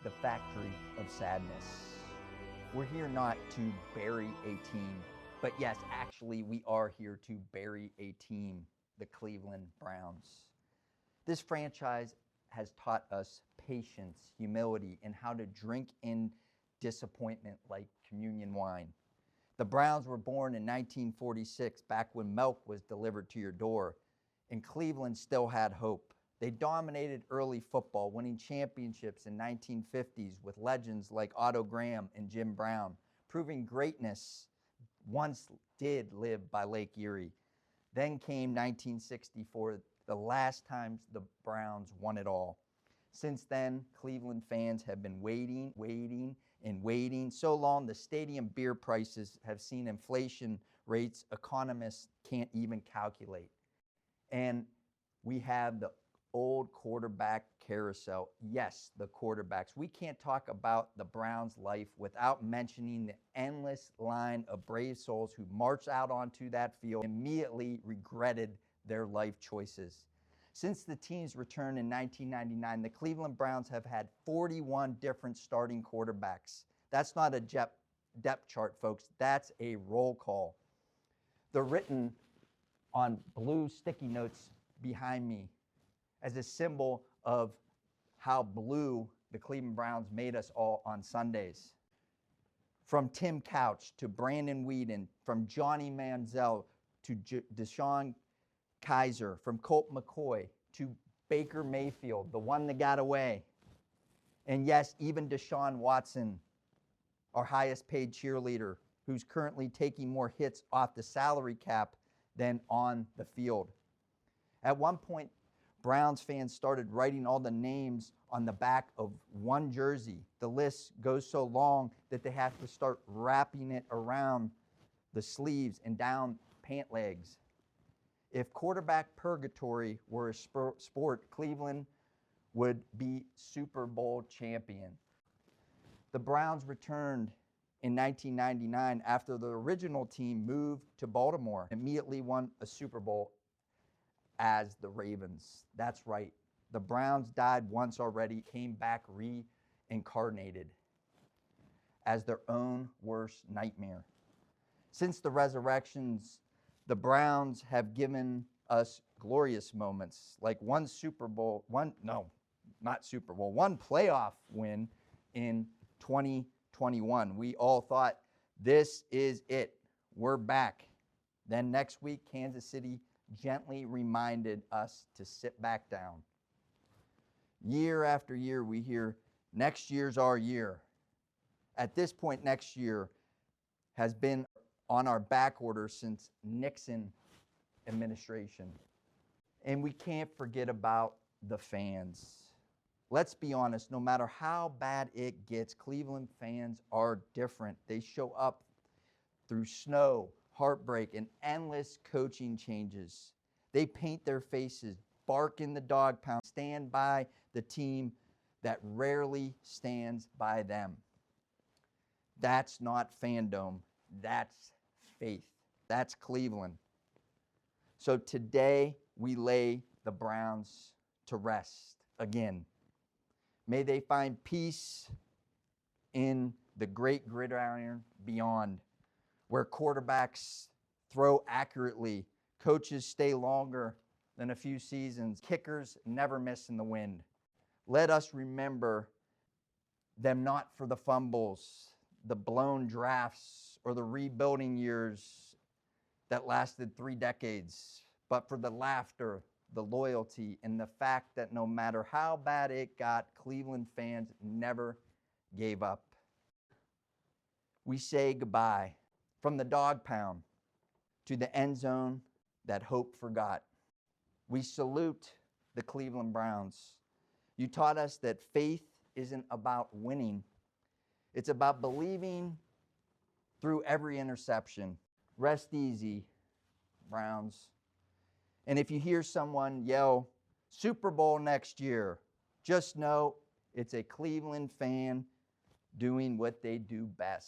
the factory of sadness. We're here not to bury a team, but yes, actually, we are here to bury a team, the Cleveland Browns. This franchise has taught us patience, humility, and how to drink in disappointment like communion wine. The Browns were born in 1946, back when milk was delivered to your door, and Cleveland still had hope. They dominated early football, winning championships in 1950s with legends like Otto Graham and Jim Brown, proving greatness once did live by Lake Erie. Then came 1964, the last time the Browns won it all. Since then, Cleveland fans have been waiting, and waiting. So long, the stadium beer prices have seen inflation rates economists can't even calculate. And we have the old quarterback carousel. Yes, the quarterbacks. We can't talk about the Browns' life without mentioning the endless line of brave souls who marched out onto that field and immediately regretted their life choices. Since the team's return in 1999, the Cleveland Browns have had 41 different starting quarterbacks. That's not a depth chart, folks. That's a roll call. They're written on blue sticky notes behind me as a symbol of how blue the Cleveland Browns made us all on Sundays. From Tim Couch to Brandon Weeden, from Johnny Manziel to Deshaun Kaiser, from Colt McCoy to Baker Mayfield, the one that got away. And yes, even Deshaun Watson, our highest paid cheerleader, who's currently taking more hits off the salary cap than on the field. At one point, Browns fans started writing all the names on the back of one jersey. The list goes so long that they have to start wrapping it around the sleeves and down pant legs. If quarterback purgatory were a sport, Cleveland would be Super Bowl champion. The Browns returned in 1999 after the original team moved to Baltimore, immediately won a Super Bowl as the Ravens. That's right. The Browns died once already, came back reincarnated as their own worst nightmare. Since the resurrections, the Browns have given us glorious moments, like one playoff win in 2021. We all thought, this is it. We're back. Then next week, Kansas City gently reminded us to sit back down. Year after year, we hear, next year's our year. At this point, next year has been on our back order since Nixon administration. And we can't forget about the fans. Let's be honest, no matter how bad it gets, Cleveland fans are different. They show up through snow, heartbreak, and endless coaching changes. They paint their faces, bark in the dog pound, stand by the team that rarely stands by them. That's not fandom. That's faith. That's Cleveland. So today we lay the Browns to rest again. May they find peace in the great gridiron beyond, where quarterbacks throw accurately, coaches stay longer than a few seasons, kickers never miss in the wind. Let us remember them not for the fumbles, the blown drafts, or the rebuilding years that lasted 3 decades, but for the laughter, the loyalty, and the fact that no matter how bad it got, Cleveland fans never gave up. We say goodbye from the dog pound to the end zone that hope forgot. We salute the Cleveland Browns. You taught us that faith isn't about winning. It's about believing through every interception. Rest easy, Browns. And if you hear someone yell, Super Bowl next year, just know it's a Cleveland fan doing what they do best.